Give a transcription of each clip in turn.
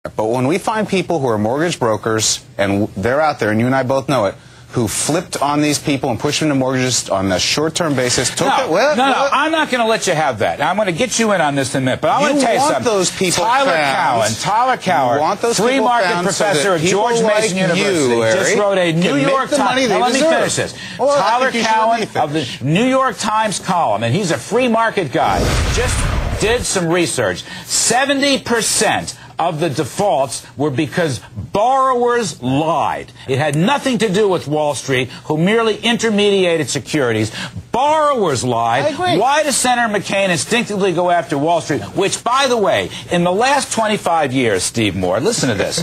But when we find people who are mortgage brokers, and they're out there, and you and I both know it, who flipped on these people and pushed them to mortgages on a short-term basis. No, I'm not going to let you have that. I'm going to get you in on this in a minute. But I want to tell you something. Those people Tyler Cowan, free market professor at George Mason University, just wrote a New York Times. Now, let me finish this. Tyler Cowan of the New York Times column, and he's a free market guy, just did some research. 70% of the defaults were because borrowers lied. It had nothing to do with Wall Street, who merely intermediated securities. Borrowers lied. Why does Senator McCain instinctively go after Wall Street? Which, by the way, in the last 25 years, Steve Moore, listen to this.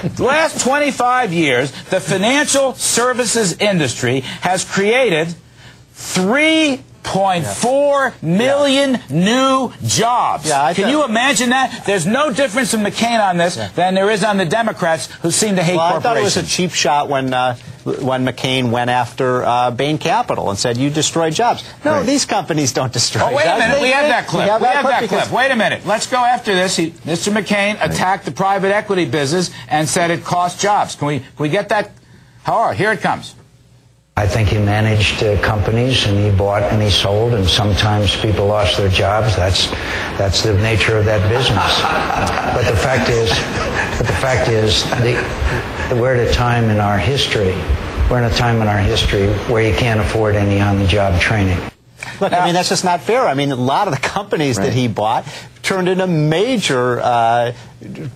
The last 25 years, the financial services industry has created 3.4 million new jobs. Can you imagine that? There's no difference in McCain on this than there is on the Democrats, who seem to hate corporations. I thought it was a cheap shot when McCain went after Bain Capital and said, you destroy jobs. No, these companies don't destroy jobs. Wait a minute. We have that clip. We have that clip. Wait a minute. Let's go after this. Mr. McCain attacked the private equity business and said it cost jobs. Can we get that? Here it comes. I think he managed companies, and he bought and he sold, and sometimes people lost their jobs. That's the nature of that business. But the fact is, we're at a time in our history. We're in a time in our history where you can't afford any on-the-job training. Look, I mean, that's just not fair. I mean, a lot of the companies that he bought turned into major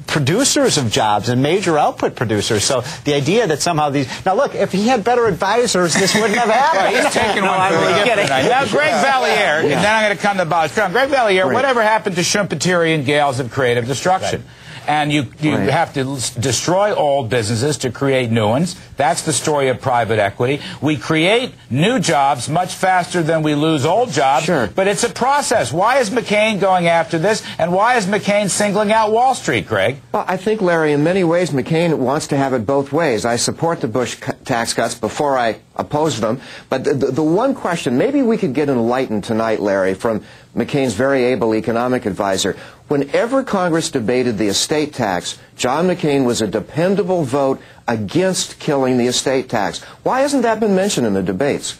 producers of jobs and major output producers. So the idea that somehow these... Now, look, if he had better advisors, this wouldn't have happened. He's taking one for the Now, Greg Valliere, and then I'm going to come to Bob Strong. Greg Valliere, whatever happened to Schumpeterian gales of creative destruction? And you have to destroy old businesses to create new ones. That's the story of private equity. We create new jobs much faster than we lose old jobs, but it's a process. Why is McCain going after this, and why is McCain singling out Wall Street, Greg? Well, I think, Larry, in many ways, McCain wants to have it both ways. I support the Bush tax cuts before I oppose them, but the one question, maybe we could get enlightened tonight, Larry, from McCain's very able economic advisor. Whenever Congress debated the estate tax, John McCain was a dependable vote against killing the estate tax. Why hasn't that been mentioned in the debates?